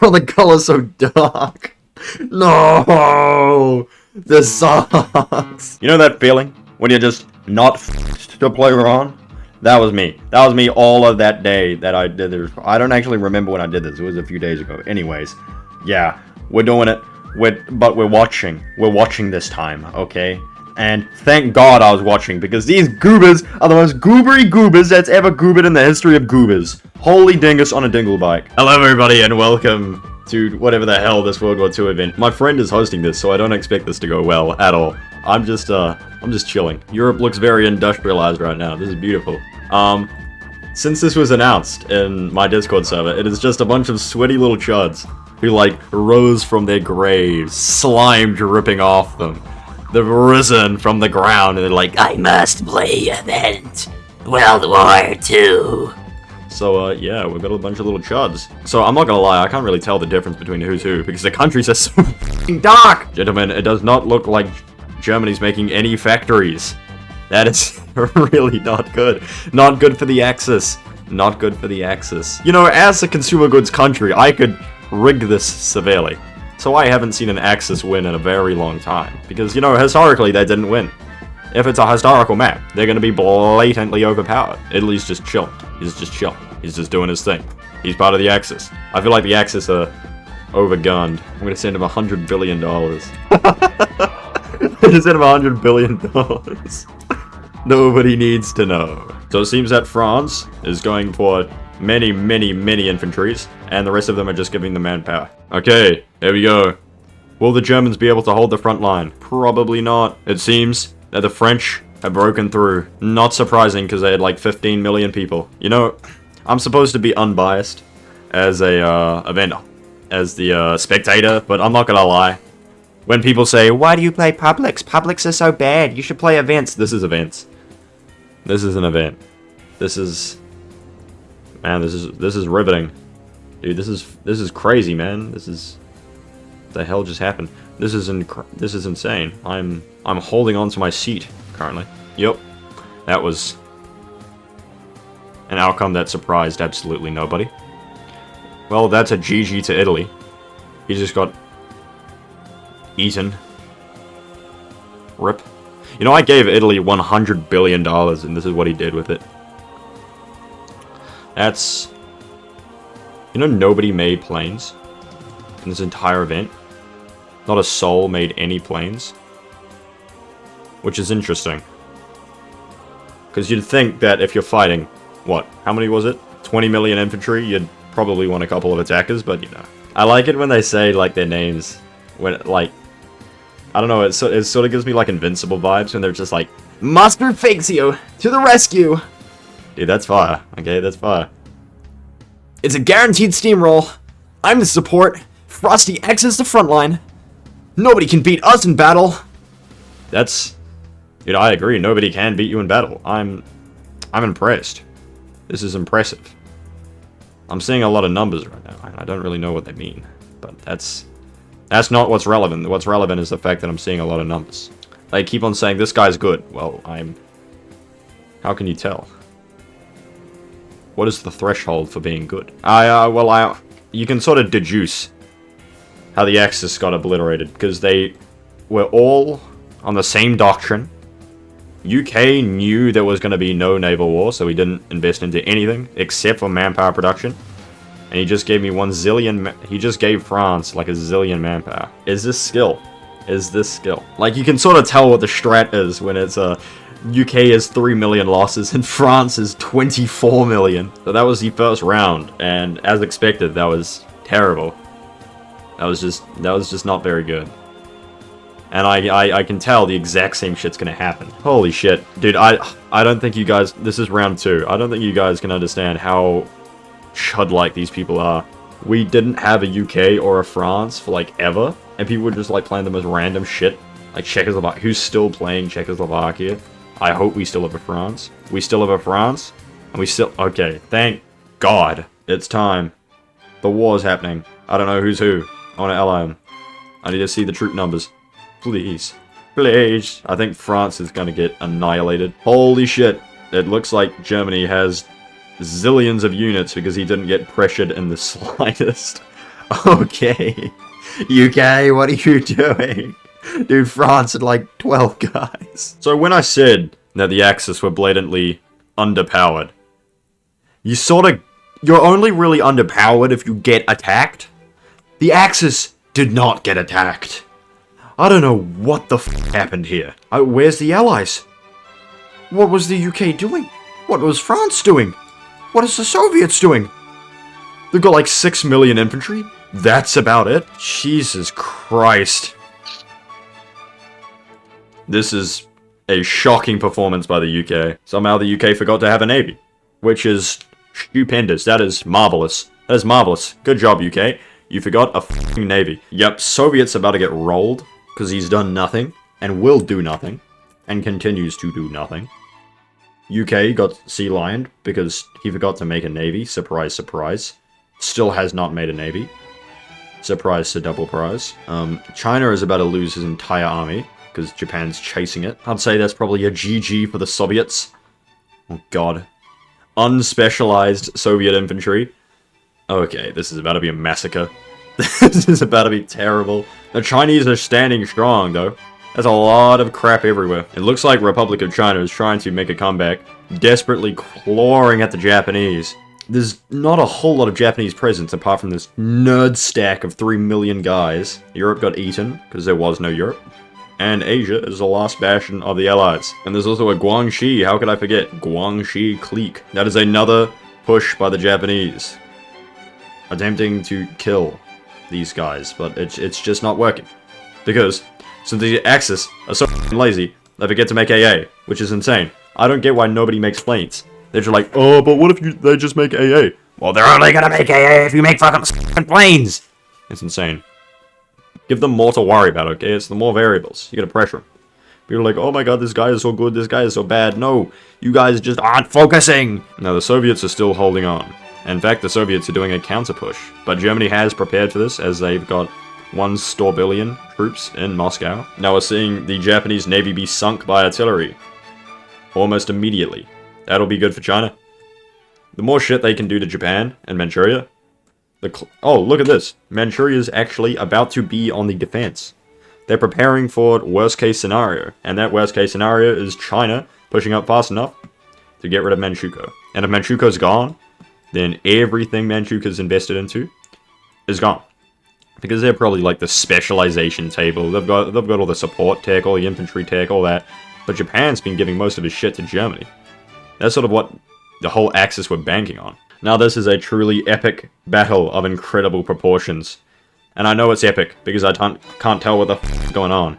are the colors so dark? No! This sucks. You know that feeling when you're just not f***ed to play around? That was me. That was me all of that day that I did this. I don't actually remember when I did this. It was a few days ago. Anyways, yeah, we're doing it. But we're watching. We're watching this time, okay? And thank God I was watching, because these goobers are the most goobery goobers that's ever goobered in the history of goobers. Holy dingus on a dingle bike. Hello everybody and welcome to whatever the hell this World War II event. My friend is hosting this, so I don't expect this to go well at all. I'm just chilling. Europe looks very industrialized right now. This is beautiful. Since this was announced in my Discord server, it is just a bunch of sweaty little chuds who, like, rose from their graves, slime dripping off them. They've risen from the ground, and they're like, I must play event World War II. So, yeah, we've got a bunch of little chuds. So, I'm not gonna lie, I can't really tell the difference between who's who, because the countries are so f***ing dark! Gentlemen, it does not look like Germany's making any factories. That is really not good. Not good for the Axis. Not good for the Axis. You know, as a consumer goods country, I could rig this severely. So I haven't seen an Axis win in a very long time. Because, you know, historically they didn't win. If it's a historical map, they're gonna be blatantly overpowered. Italy's just chilling. He's just chilling. He's just doing his thing. He's part of the Axis. I feel like the Axis are overgunned. I'm gonna send him $100 billion. I'm gonna send him $100 billion. Nobody needs to know. So it seems that France is going for many infantries, and the rest of them are just giving them manpower. Okay, here we go. Will the Germans be able to hold the front line? Probably not. It seems that the French have broken through. Not surprising, because they had like 15 million people. You know, I'm supposed to be unbiased as a as the spectator, but I'm not gonna lie. When people say, why do you play publics? Publics are so bad. You should play events. This is events. This is an event. This is... Man, this is riveting. Dude, this is crazy, man. This is... What the hell just happened? This is insane. I'm holding on to my seat currently. Yep. That was an outcome that surprised absolutely nobody. Well, that's a GG to Italy. He just got eaten. Rip. You know, I gave Italy $100 billion, and this is what he did with it. That's... You know, nobody made planes in this entire event. Not a soul made any planes. Which is interesting. Because you'd think that if you're fighting, what, how many was it? 20 million infantry, you'd probably want a couple of attackers, but you know. I like it when they say, like, their names, when, like, I don't know, it sort of gives me, like, Invincible vibes when they're just like, Master Fazio, to the rescue! Dude, that's fire. Okay, that's fire. It's a guaranteed steamroll. I'm the support. Frosty X is the front line. Nobody can beat us in battle. That's... Dude, I agree. Nobody can beat you in battle. I'm impressed. This is impressive. I'm seeing a lot of numbers right now. I don't really know what they mean. But that's not what's relevant. What's relevant is the fact that I'm seeing a lot of numbers. They keep on saying, this guy's good. Well, how can you tell? What is the threshold for being good? You can sort of deduce how the Axis got obliterated, because they were all on the same doctrine. UK knew there was going to be no naval war, so he didn't invest into anything except for manpower production. And he just gave me he just gave France like a zillion manpower. Is this skill? Is this skill? Like, you can sort of tell what the strat is when it's UK has 3 million losses and France is 24 million. So that was the first round, and as expected, that was terrible. That was just not very good. And I can tell the exact same shit's gonna happen. Holy shit. Dude, I don't think you guys... This is round 2. I don't think you guys can understand how chud-like these people are. We didn't have a UK or a France for, like, ever. And people were just, like, playing the most random shit. Like Czechoslovakia. Who's still playing Czechoslovakia? I hope we still have a France. We still have a France? And we still... Okay, thank God. It's time. The war's happening. I don't know who's who. I want to ally him. I need to see the troop numbers. Please. Please. I think France is gonna get annihilated. Holy shit. It looks like Germany has zillions of units because he didn't get pressured in the slightest. Okay. UK, what are you doing? Dude, France had like 12 guys. So when I said that the Axis were blatantly underpowered, you're only really underpowered if you get attacked. The Axis did not get attacked. I don't know what the happened here. Where's the Allies? What was the UK doing? What was France doing? What is the Soviets doing? They've got like 6 million infantry? That's about it? Jesus Christ. This is a shocking performance by the UK. Somehow the UK forgot to have a navy, which is stupendous. That is marvelous. That is marvelous. Good job, UK. You forgot a f***ing navy. Yep, Soviets about to get rolled, because he's done nothing, and will do nothing, and continues to do nothing. UK got sea lioned because he forgot to make a navy. Surprise, surprise. Still has not made a navy. Surprise to double prize. China is about to lose his entire army because Japan's chasing it. I'd say that's probably a GG for the Soviets. Oh god. Unspecialized Soviet infantry. Okay, this is about to be a massacre. This is about to be terrible. The Chinese are standing strong though. There's a lot of crap everywhere. It looks like Republic of China is trying to make a comeback, desperately clawing at the Japanese. There's not a whole lot of Japanese presence apart from this nerd stack of 3 million guys. Europe got eaten, because there was no Europe. And Asia is the last bastion of the Allies. And there's also a Guangxi, how could I forget? Guangxi clique. That is another push by the Japanese. Attempting to kill these guys, but it's just not working. Because, since the Axis are so lazy, they forget to make AA, which is insane. I don't get why nobody makes planes. They're just like, oh, but what if they just make AA? Well, they're only gonna make AA if you make fucking planes! It's insane. Give them more to worry about, okay? It's the more variables. You gotta pressure them. People are like, oh my god, this guy is so good, this guy is so bad. No, you guys just aren't focusing! Now, the Soviets are still holding on. In fact, the Soviets are doing a counter-push. But Germany has prepared for this, as they've got 1 billion troops in Moscow. Now we're seeing the Japanese navy be sunk by artillery. Almost immediately. That'll be good for China. The more shit they can do to Japan and Manchuria. Oh, look at this. Manchuria is actually about to be on the defense. They're preparing for worst case scenario. And that worst case scenario is China pushing up fast enough to get rid of Manchukuo. And if Manchukuo's gone, then everything Manchukuo's invested into is gone. Because they're probably like the specialization table. They've got all the support tech, all the infantry tech, all that. But Japan's been giving most of his shit to Germany. That's sort of what the whole Axis were banking on. Now this is a truly epic battle of incredible proportions. And I know it's epic, because I can't tell what the f is going on.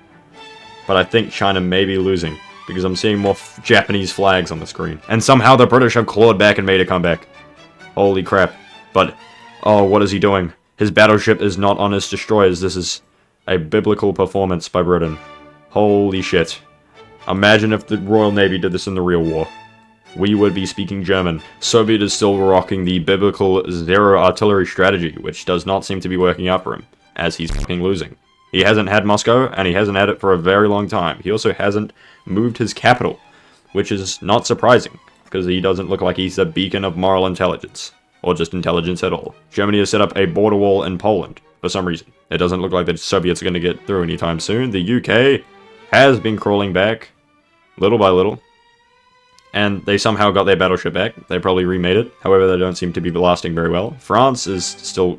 But I think China may be losing, because I'm seeing more Japanese flags on the screen. And somehow the British have clawed back and made a comeback. Holy crap. But, oh, what is he doing? His battleship is not on his destroyers. This is a biblical performance by Britain. Holy shit. Imagine if the Royal Navy did this in the real war. We would be speaking German. Soviet is still rocking the biblical zero artillery strategy, which does not seem to be working out for him, as he's fucking losing. He hasn't had Moscow, and he hasn't had it for a very long time. He also hasn't moved his capital, which is not surprising, because he doesn't look like he's a beacon of moral intelligence, or just intelligence at all. Germany has set up a border wall in Poland, for some reason. It doesn't look like the Soviets are going to get through anytime soon. The UK has been crawling back, little by little. And they somehow got their battleship back. They probably remade it. However, they don't seem to be lasting very well. France is still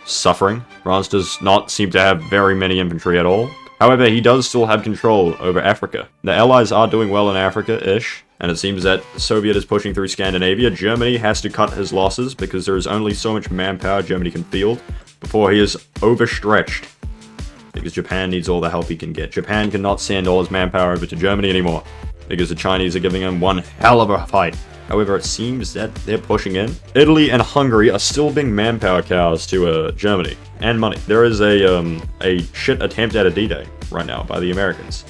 suffering. France does not seem to have very many infantry at all. However, he does still have control over Africa. The Allies are doing well in Africa-ish. And it seems that Soviet is pushing through Scandinavia. Germany has to cut his losses because there is only so much manpower Germany can field before he is overstretched. Because Japan needs all the help he can get. Japan cannot send all his manpower over to Germany anymore, because the Chinese are giving him one hell of a fight. However, it seems that they're pushing in. Italy and Hungary are still being manpower cows to Germany, and money. There is a shit attempt at a D-Day right now by the Americans.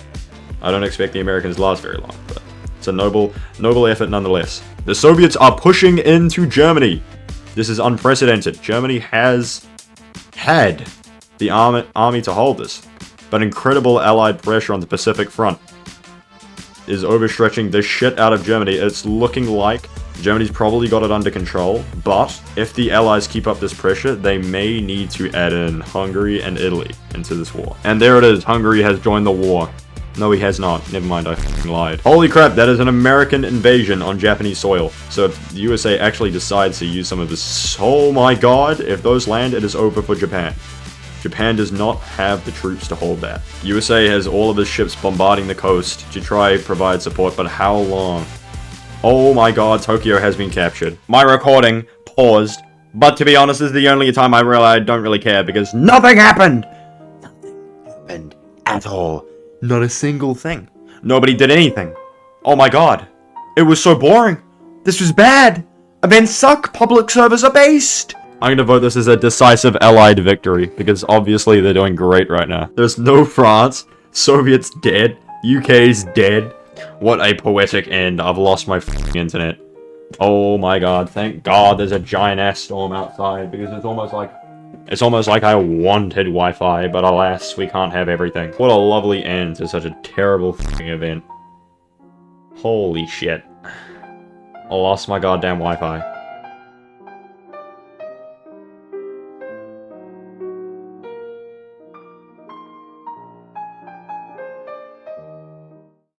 I don't expect the Americans to last very long, but it's a noble effort nonetheless. The Soviets are pushing into Germany. This is unprecedented. Germany has had the army to hold this, but incredible Allied pressure on the Pacific front is overstretching the shit out of Germany. It's looking like Germany's probably got it under control, but if the Allies keep up this pressure, they may need to add in Hungary and Italy into this war. And there it is, Hungary has joined the war. No, he has not. Never mind, I f***ing lied. Holy crap, that is an American invasion on Japanese soil. So if the USA actually decides to use some of this... Oh my god, if those land, it is over for Japan. Japan does not have the troops to hold that. USA has all of his ships bombarding the coast to try provide support, but how long? Oh my god, Tokyo has been captured. My recording paused, but to be honest, this is the only time I don't really care because nothing happened! Nothing happened at all. Not a single thing. Nobody did anything. Oh my god. It was so boring. This was bad. Events suck. Public servers are based. I'm gonna vote this as a decisive Allied victory, because obviously they're doing great right now. There's no France. Soviets dead. UK's dead. What a poetic end. I've lost my f***ing internet. Oh my god. Thank god there's a giant ass storm outside, because it's almost like I wanted Wi-Fi, but alas, we can't have everything. What a lovely end to such a terrible f***ing event. Holy shit. I lost my goddamn Wi-Fi.